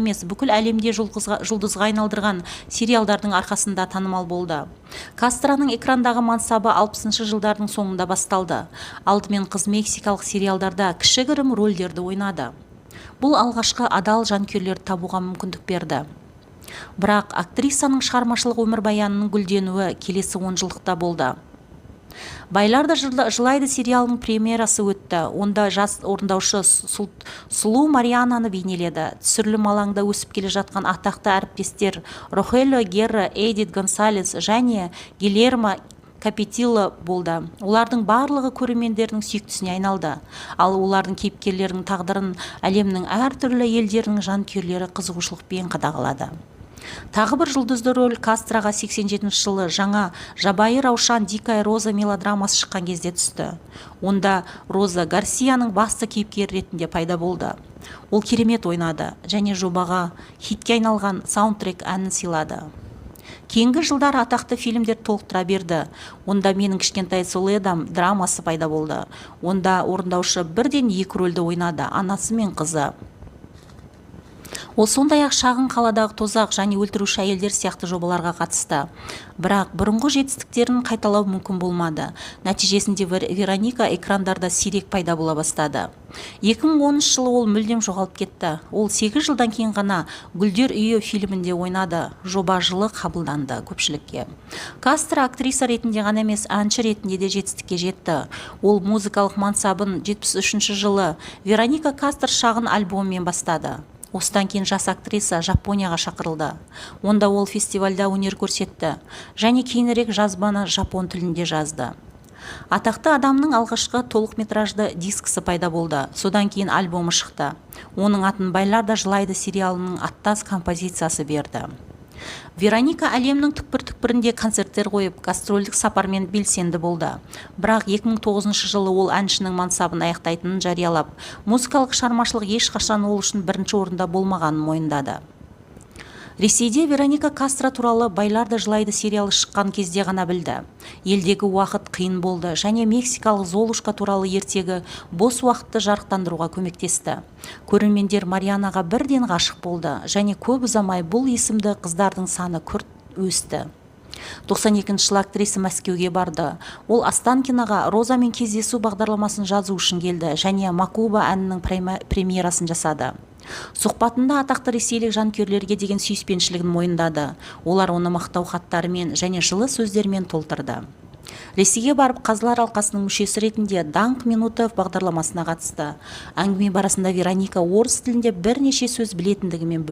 емес, бүкіл әлемде жұлдызға айналдырған сериалдардың арқасында танымал болды. Кастроның экрандағы мансабы 60-шы жылдардың соңында басталды. Алдымен қыз мексикалық сериалдарда кішігірім рөлдерді ойнады. Бұл алғашқы адал жанкүйерлерді табуға мүмкіндік берді. Бірақ актрисаның шығармашылық өмірбаянының гүлденуі келесі 10 жылдықта болды. «Байлар да жылайды» сериалының премьерасы өтті. Онда жас орындаушы сұлу Мариананы бейнеледі. Түсірілім алаңда өсіп келе жатқан атақты әріптестер Рохелио Герра, Эдит Гонсалес және Гильермо Капетило болды. Олардың барлығы көрермендердің сүйіктісіне айналды. Ал олардың кейіпкерлерінің тағдырын әлемнің әртүрлі елдерінің жанкүйерлері қызығушылықпен қадағалады. Тағы бір жұлдызды рөл Кастроға 87 жылы жаңа «Жабайы раушан Дикая Роза» мелодрамасы шыққан кезде түсті. Онда Роза Гарсияның басты кейіпкері ретінде пайда болды. Ол керемет ойнады және жобаға хитке айналған саундтрек әнін сыйлады. Кейінгі жылдар атақты фильмдер толықтыра берді. Онда «Менің кішкентай Соледам» драмасы пайда болды. Онда орындаушы бірден 2 рөлді ойнады, анасы мен қызы. Ол сондай-ақ шағын қаладағы тозақ және өлтіруші әйелдер сияқты жобаларға қатысты. Бірақ бұрынғы жетістіктерін қайталау мүмкін болмады. Нәтижесінде Вероника экрандарда сирек пайда бола бастады. 2013 жылы ол мүлдем жоғалып кетті. Ол 8 жылдан кейін ғана «Гүлдер үйі» фильмінде ойнады. Жоба жылы қабылданды көпшілікке. Кастро актриса ретінде ғана емес, әнші ретінде де жетістікке жетті. Ол музыкалық мансабын 73 жылы Вероника Кастро шағын альбомымен бастады. Осыдан кейін жас актриса Жапонияға шақырылды. Онда ол фестивальда өнер көрсетті және кейінірек жазбаны жапон тілінде жазды. Атақты адамның алғашқы толықметражды дискісі пайда болды. Содан кейін альбомы шықты. Оның атын «Байлар да жылайды» сериалының аттас композициясы берді. Вероника әлемнің түкпір-түкпірінде концерттер қойып, гастрольдік сапармен белсенді болды. Бірақ 2009 жылы ол әншінің мансабын аяқтайтынын жариялап, музыкалық шығармашылық ешқашан ол үшін бірінші орында болмағанын мойындады. Ресейде Вероника Кастро туралы «Байлар да жылайды» сериалы шыққан кезде ғана білді. Елдегі уақыт қиын болды және мексикалық Золушка туралы ертегі бос уақытты жарықтандыруға көмектесті. Көрермендер Марианаға бірден ғашық болды және көп ұзамай бұл есімді қыздардың саны күрт өсті. 92 жылы актриса Мәскеуге барды. Ол Останкиноға Розамен кездесу бағдарламасын жазу үшін келді және «Макуба» әнінің премьерасын жасады. Сұхбатында атақты ресейлік жанкүйерлерге деген сүйіспеншілігін мойындады. Олар оны мақтау хаттарымен және жылы сөздермен толтырды. Ресейге барып Қазылар алқасының мүшесі ретінде «Даңқ минуты» бағдарламасына қатысты. Әңгіме барысында Вероника орыс тілінде бірнеше сөз білетіндігімен